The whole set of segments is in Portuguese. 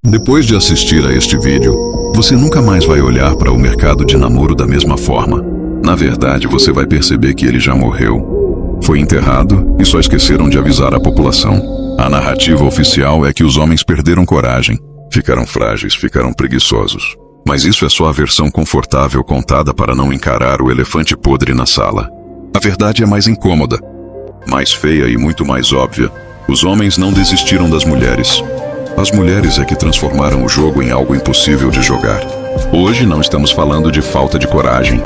Depois de assistir a este vídeo, você nunca mais vai olhar para o mercado de namoro da mesma forma. Na verdade, você vai perceber que ele já morreu. Foi enterrado e só esqueceram de avisar a população. A narrativa oficial é que os homens perderam coragem, ficaram frágeis, ficaram preguiçosos. Mas isso é só a versão confortável contada para não encarar o elefante podre na sala. A verdade é mais incômoda, mais feia e muito mais óbvia. Os homens não desistiram das mulheres. As mulheres é que transformaram o jogo em algo impossível de jogar. Hoje não estamos falando de falta de coragem.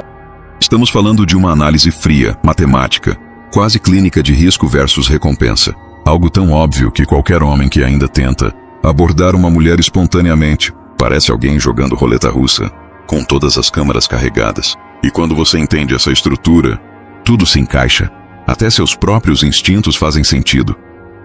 Estamos falando de uma análise fria, matemática, quase clínica de risco versus recompensa. Algo tão óbvio que qualquer homem que ainda tenta abordar uma mulher espontaneamente parece alguém jogando roleta russa, com todas as câmeras carregadas. E quando você entende essa estrutura, tudo se encaixa. Até seus próprios instintos fazem sentido.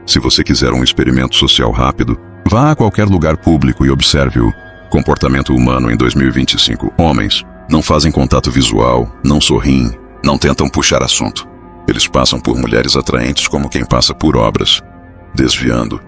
Se você quiser um experimento social rápido, vá a qualquer lugar público e observe o comportamento humano em 2025. Homens não fazem contato visual, não sorriem, não tentam puxar assunto. Eles passam por mulheres atraentes como quem passa por obras, desviando,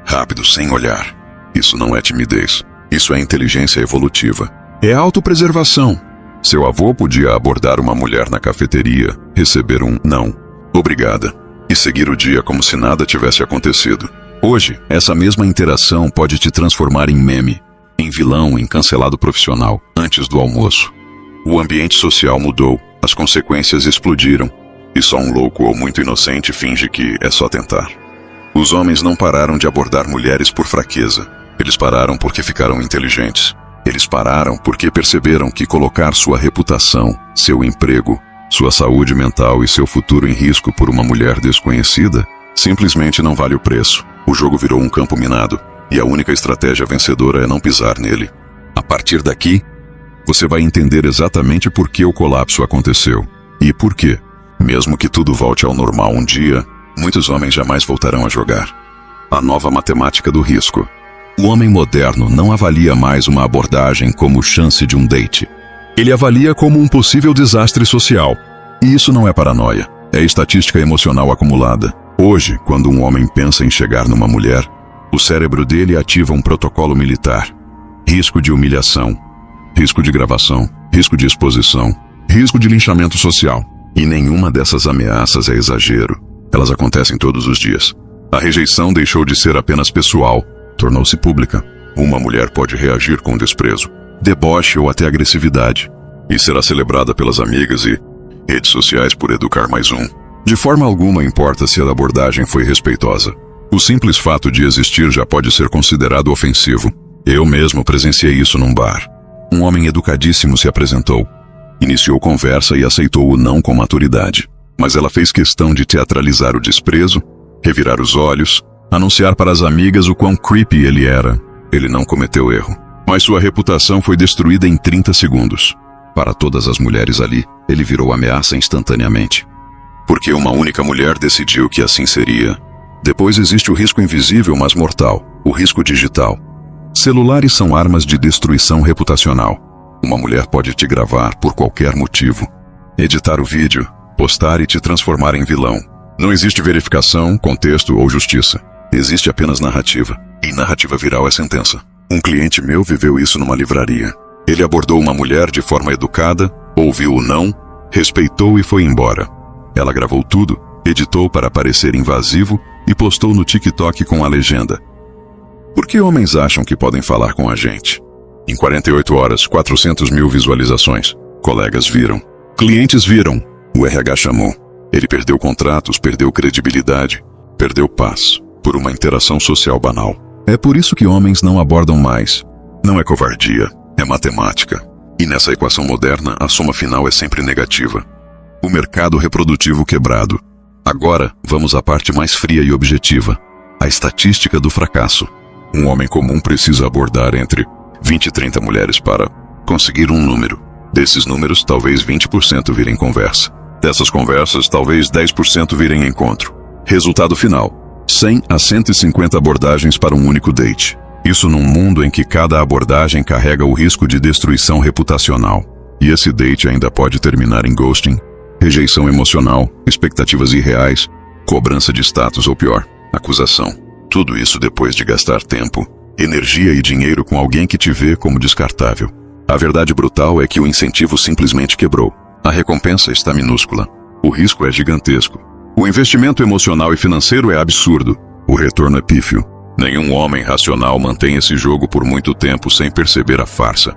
rápido, sem olhar. Isso não é timidez, isso é inteligência evolutiva. É autopreservação. Seu avô podia abordar uma mulher na cafeteria, receber um não, obrigada, e seguir o dia como se nada tivesse acontecido. Hoje, essa mesma interação pode te transformar em meme, em vilão, em cancelado profissional, antes do almoço. O ambiente social mudou, as consequências explodiram, e só um louco ou muito inocente finge que é só tentar. Os homens não pararam de abordar mulheres por fraqueza. Eles pararam porque ficaram inteligentes. Eles pararam porque perceberam que colocar sua reputação, seu emprego, sua saúde mental e seu futuro em risco por uma mulher desconhecida simplesmente não vale o preço. O jogo virou um campo minado, e a única estratégia vencedora é não pisar nele. A partir daqui, você vai entender exatamente por que o colapso aconteceu. E por quê? Mesmo que tudo volte ao normal um dia, muitos homens jamais voltarão a jogar. A nova matemática do risco. O homem moderno não avalia mais uma abordagem como chance de um date. Ele avalia como um possível desastre social. E isso não é paranoia, é estatística emocional acumulada. Hoje, quando um homem pensa em chegar numa mulher, o cérebro dele ativa um protocolo militar. Risco de humilhação, risco de gravação, risco de exposição, risco de linchamento social. E nenhuma dessas ameaças é exagero. Elas acontecem todos os dias. A rejeição deixou de ser apenas pessoal, tornou-se pública. Uma mulher pode reagir com desprezo, deboche ou até agressividade, e será celebrada pelas amigas e redes sociais por educar mais um. De forma alguma importa se a abordagem foi respeitosa. O simples fato de existir já pode ser considerado ofensivo. Eu mesmo presenciei isso num bar. Um homem educadíssimo se apresentou. Iniciou conversa e aceitou o não com maturidade. Mas ela fez questão de teatralizar o desprezo, revirar os olhos, anunciar para as amigas o quão creepy ele era. Ele não cometeu erro, mas sua reputação foi destruída em 30 segundos. Para todas as mulheres ali, ele virou ameaça instantaneamente. Porque uma única mulher decidiu que assim seria. Depois existe o risco invisível, mas mortal, o risco digital. Celulares são armas de destruição reputacional. Uma mulher pode te gravar por qualquer motivo, editar o vídeo, postar e te transformar em vilão. Não existe verificação, contexto ou justiça. Existe apenas narrativa. E narrativa viral é sentença. Um cliente meu viveu isso numa livraria. Ele abordou uma mulher de forma educada, ouviu o não, respeitou e foi embora. Ela gravou tudo, editou para parecer invasivo e postou no TikTok com a legenda: por que homens acham que podem falar com a gente? Em 48 horas, 400 mil visualizações. Colegas viram. Clientes viram. O RH chamou. Ele perdeu contratos, perdeu credibilidade, perdeu paz, por uma interação social banal. É por isso que homens não abordam mais. Não é covardia, é matemática. E nessa equação moderna, a soma final é sempre negativa. O mercado reprodutivo quebrado. Agora, vamos à parte mais fria e objetiva. A estatística do fracasso. Um homem comum precisa abordar entre 20 e 30 mulheres para conseguir um número. Desses números, talvez 20% virem conversa. Dessas conversas, talvez 10% virem encontro. Resultado final: 100 a 150 abordagens para um único date. Isso num mundo em que cada abordagem carrega o risco de destruição reputacional. E esse date ainda pode terminar em ghosting, rejeição emocional, expectativas irreais, cobrança de status ou pior, acusação. Tudo isso depois de gastar tempo, energia e dinheiro com alguém que te vê como descartável. A verdade brutal é que o incentivo simplesmente quebrou. A recompensa está minúscula. O risco é gigantesco. O investimento emocional e financeiro é absurdo. O retorno é pífio. Nenhum homem racional mantém esse jogo por muito tempo sem perceber a farsa.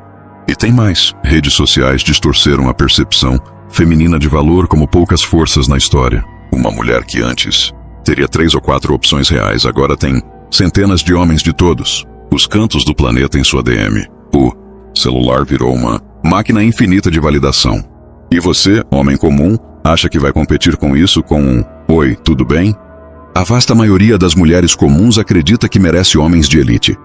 E tem mais. Redes sociais distorceram a percepção feminina de valor como poucas forças na história. Uma mulher que antes teria 3 ou 4 opções reais, agora tem centenas de homens de todos os cantos do planeta em sua DM. O celular virou uma máquina infinita de validação. E você, homem comum, acha que vai competir com isso com um "Oi, tudo bem?" A vasta maioria das mulheres comuns acredita que merece homens de elite.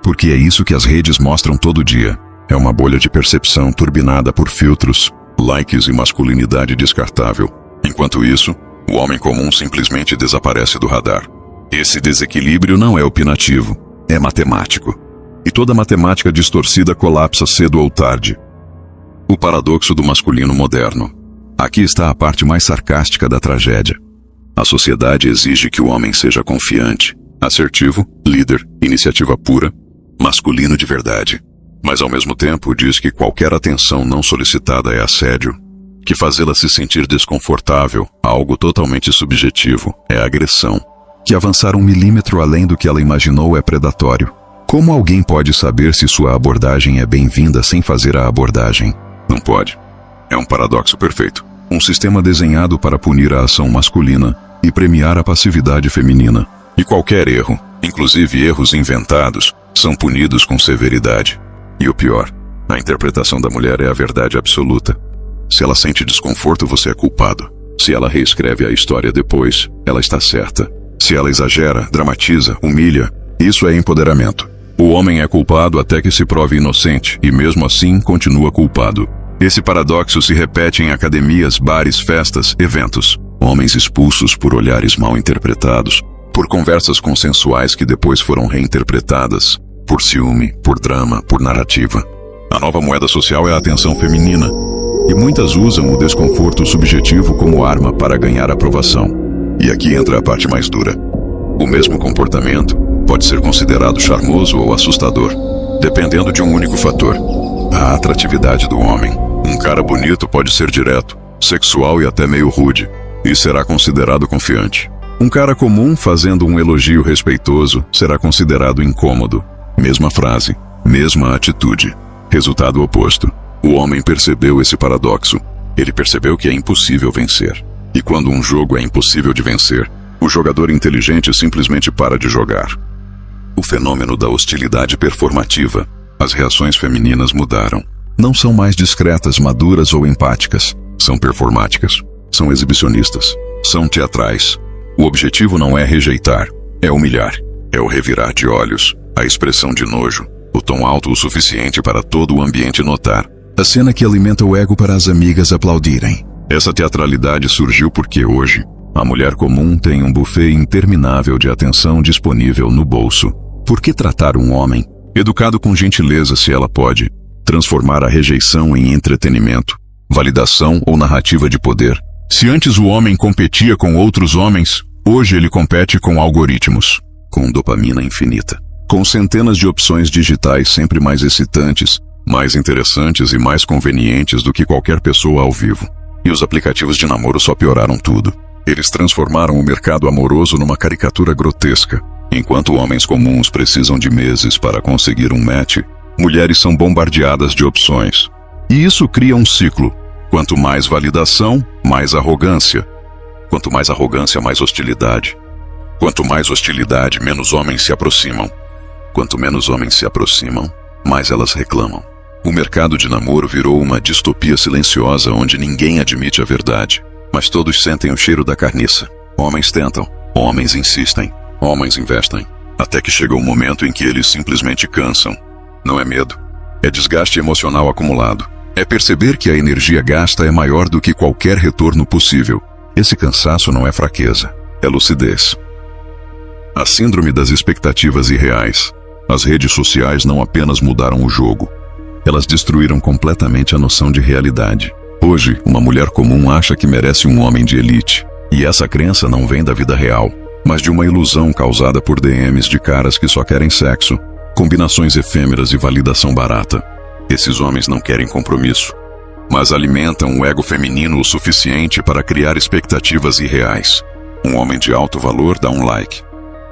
Porque é isso que as redes mostram todo dia. É uma bolha de percepção turbinada por filtros, likes e masculinidade descartável. Enquanto isso, o homem comum simplesmente desaparece do radar. Esse desequilíbrio não é opinativo, é matemático. E toda matemática distorcida colapsa cedo ou tarde. O paradoxo do masculino moderno. Aqui está a parte mais sarcástica da tragédia. A sociedade exige que o homem seja confiante, assertivo, líder, iniciativa pura, masculino de verdade. Mas ao mesmo tempo diz que qualquer atenção não solicitada é assédio, que fazê-la se sentir desconfortável, algo totalmente subjetivo, é agressão, que avançar 1 milímetro além do que ela imaginou é predatório. Como alguém pode saber se sua abordagem é bem-vinda sem fazer a abordagem? Não pode. É um paradoxo perfeito. Um sistema desenhado para punir a ação masculina e premiar a passividade feminina. E qualquer erro, inclusive erros inventados, são punidos com severidade. E o pior, a interpretação da mulher é a verdade absoluta. Se ela sente desconforto, você é culpado. Se ela reescreve a história depois, ela está certa. Se ela exagera, dramatiza, humilha, isso é empoderamento. O homem é culpado até que se prove inocente e mesmo assim continua culpado. Esse paradoxo se repete em academias, bares, festas, eventos. Homens expulsos por olhares mal interpretados, por conversas consensuais que depois foram reinterpretadas, por ciúme, por drama, por narrativa. A nova moeda social é a atenção feminina, e muitas usam o desconforto subjetivo como arma para ganhar aprovação. E aqui entra a parte mais dura. O mesmo comportamento pode ser considerado charmoso ou assustador, dependendo de um único fator: a atratividade do homem. Um cara bonito pode ser direto, sexual e até meio rude, e será considerado confiante. Um cara comum fazendo um elogio respeitoso será considerado incômodo. Mesma frase, mesma atitude. Resultado oposto. O homem percebeu esse paradoxo. Ele percebeu que é impossível vencer. E quando um jogo é impossível de vencer, o jogador inteligente simplesmente para de jogar. O fenômeno da hostilidade performativa. As reações femininas mudaram. Não são mais discretas, maduras ou empáticas. São performáticas. São exibicionistas. São teatrais. O objetivo não é rejeitar, é humilhar. É o revirar de olhos, a expressão de nojo, o tom alto o suficiente para todo o ambiente notar. A cena que alimenta o ego para as amigas aplaudirem. Essa teatralidade surgiu porque hoje, a mulher comum tem um buffet interminável de atenção disponível no bolso. Por que tratar um homem, educado com gentileza se ela pode, transformar a rejeição em entretenimento, validação ou narrativa de poder? Se antes o homem competia com outros homens, hoje ele compete com algoritmos, com dopamina infinita, com centenas de opções digitais sempre mais excitantes, mais interessantes e mais convenientes do que qualquer pessoa ao vivo. E os aplicativos de namoro só pioraram tudo. Eles transformaram o mercado amoroso numa caricatura grotesca. Enquanto homens comuns precisam de meses para conseguir um match, mulheres são bombardeadas de opções. E isso cria um ciclo. Quanto mais validação, mais arrogância. Quanto mais arrogância, mais hostilidade. Quanto mais hostilidade, menos homens se aproximam. Quanto menos homens se aproximam, mais elas reclamam. O mercado de namoro virou uma distopia silenciosa onde ninguém admite a verdade, mas todos sentem o cheiro da carniça. Homens tentam, homens insistem, homens investem, até que chega um momento em que eles simplesmente cansam. Não é medo, é desgaste emocional acumulado. É perceber que a energia gasta é maior do que qualquer retorno possível. Esse cansaço não é fraqueza, é lucidez. A síndrome das expectativas irreais. As redes sociais não apenas mudaram o jogo, elas destruíram completamente a noção de realidade. Hoje, uma mulher comum acha que merece um homem de elite, e essa crença não vem da vida real, mas de uma ilusão causada por DMs de caras que só querem sexo, combinações efêmeras e validação barata. Esses homens não querem compromisso, mas alimentam o ego feminino o suficiente para criar expectativas irreais. Um homem de alto valor dá um like,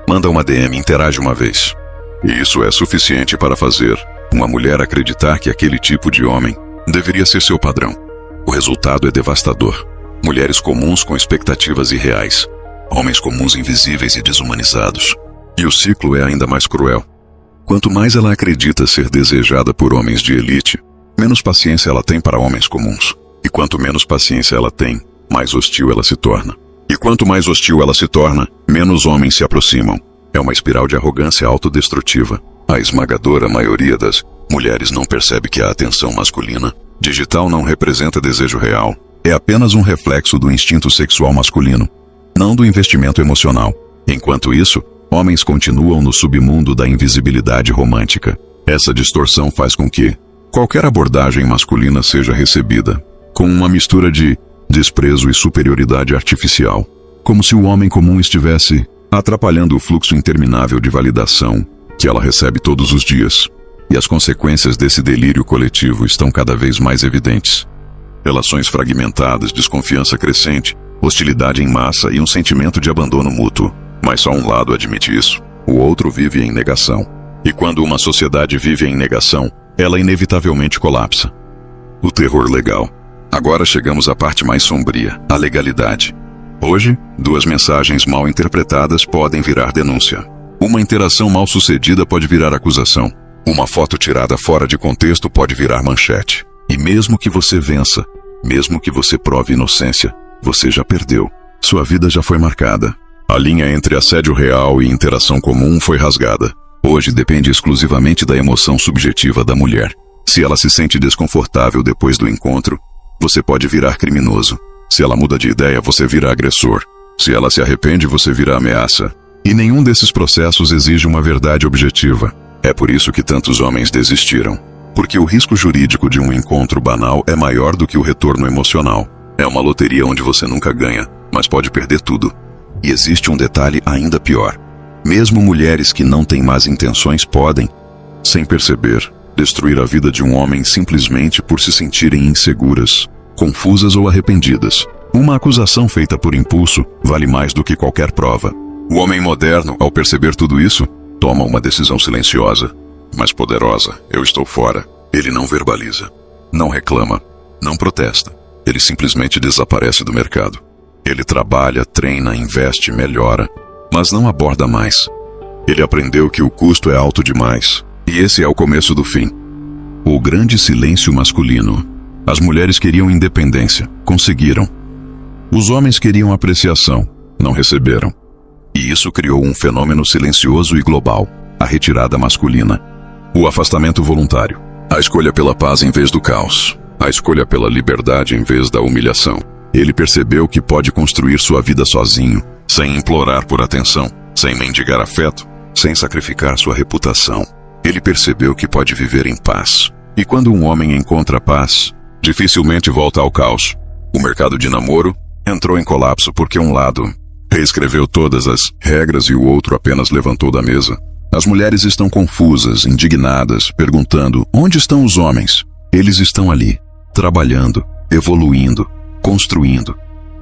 manda uma DM, interage uma vez. E isso é suficiente para fazer uma mulher acreditar que aquele tipo de homem deveria ser seu padrão. O resultado é devastador. Mulheres comuns com expectativas irreais. Homens comuns invisíveis e desumanizados. E o ciclo é ainda mais cruel. Quanto mais ela acredita ser desejada por homens de elite, menos paciência ela tem para homens comuns. E quanto menos paciência ela tem, mais hostil ela se torna. E quanto mais hostil ela se torna, menos homens se aproximam. É uma espiral de arrogância autodestrutiva. A esmagadora maioria das mulheres não percebe que a atenção masculina digital não representa desejo real. É apenas um reflexo do instinto sexual masculino, não do investimento emocional. Enquanto isso, homens continuam no submundo da invisibilidade romântica. Essa distorção faz com que qualquer abordagem masculina seja recebida com uma mistura de desprezo e superioridade artificial, como se o homem comum estivesse atrapalhando o fluxo interminável de validação que ela recebe todos os dias. E as consequências desse delírio coletivo estão cada vez mais evidentes. Relações fragmentadas, desconfiança crescente, hostilidade em massa e um sentimento de abandono mútuo. Mas só um lado admite isso. O outro vive em negação. E quando uma sociedade vive em negação, ela inevitavelmente colapsa. O terror legal. Agora chegamos à parte mais sombria, a legalidade. Hoje, 2 mensagens mal interpretadas podem virar denúncia. Uma interação mal sucedida pode virar acusação. Uma foto tirada fora de contexto pode virar manchete. E mesmo que você vença, mesmo que você prove inocência, você já perdeu. Sua vida já foi marcada. A linha entre assédio real e interação comum foi rasgada. Hoje depende exclusivamente da emoção subjetiva da mulher. Se ela se sente desconfortável depois do encontro, você pode virar criminoso. Se ela muda de ideia, você vira agressor. Se ela se arrepende, você vira ameaça. E nenhum desses processos exige uma verdade objetiva. É por isso que tantos homens desistiram. Porque o risco jurídico de um encontro banal é maior do que o retorno emocional. É uma loteria onde você nunca ganha, mas pode perder tudo. E existe um detalhe ainda pior. Mesmo mulheres que não têm más intenções podem, sem perceber, destruir a vida de um homem simplesmente por se sentirem inseguras, confusas ou arrependidas. Uma acusação feita por impulso vale mais do que qualquer prova. O homem moderno, ao perceber tudo isso, toma uma decisão silenciosa, mas poderosa. Eu estou fora. Ele não verbaliza, não reclama, não protesta. Ele simplesmente desaparece do mercado. Ele trabalha, treina, investe, melhora, mas não aborda mais. Ele aprendeu que o custo é alto demais, e esse é o começo do fim. O grande silêncio masculino. As mulheres queriam independência, conseguiram. Os homens queriam apreciação, não receberam. E isso criou um fenômeno silencioso e global, a retirada masculina. O afastamento voluntário, a escolha pela paz em vez do caos, a escolha pela liberdade em vez da humilhação. Ele percebeu que pode construir sua vida sozinho, sem implorar por atenção, sem mendigar afeto, sem sacrificar sua reputação. Ele percebeu que pode viver em paz. E quando um homem encontra paz, dificilmente volta ao caos. O mercado de namoro entrou em colapso porque um lado reescreveu todas as regras e o outro apenas levantou da mesa. As mulheres estão confusas, indignadas, perguntando: onde estão os homens? Eles estão ali, trabalhando, evoluindo, construindo.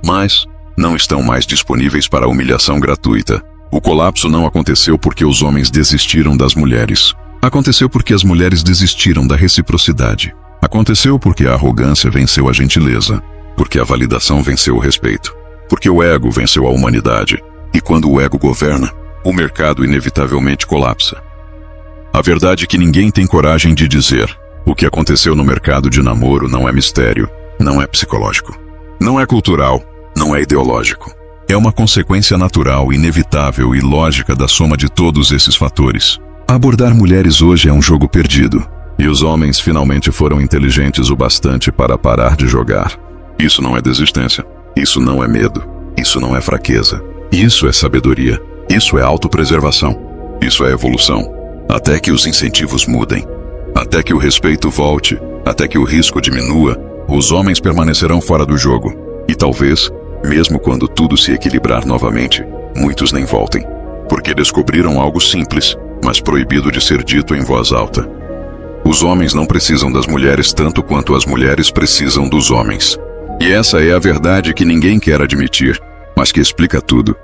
Mas não estão mais disponíveis para a humilhação gratuita. O colapso não aconteceu porque os homens desistiram das mulheres. Aconteceu porque as mulheres desistiram da reciprocidade. Aconteceu porque a arrogância venceu a gentileza. Porque a validação venceu o respeito. Porque o ego venceu a humanidade. E quando o ego governa, o mercado inevitavelmente colapsa. A verdade é que ninguém tem coragem de dizer. O que aconteceu no mercado de namoro não é mistério, não é psicológico, não é cultural, não é ideológico. É uma consequência natural, inevitável e lógica da soma de todos esses fatores. Abordar mulheres hoje é um jogo perdido. E os homens finalmente foram inteligentes o bastante para parar de jogar. Isso não é desistência. Isso não é medo. Isso não é fraqueza. Isso é sabedoria. Isso é autopreservação. Isso é evolução. Até que os incentivos mudem. Até que o respeito volte. Até que o risco diminua. Os homens permanecerão fora do jogo. E talvez, mesmo quando tudo se equilibrar novamente, muitos nem voltem. Porque descobriram algo simples. mas proibido de ser dito em voz alta. Os homens não precisam das mulheres tanto quanto as mulheres precisam dos homens. E essa é a verdade que ninguém quer admitir, mas que explica tudo.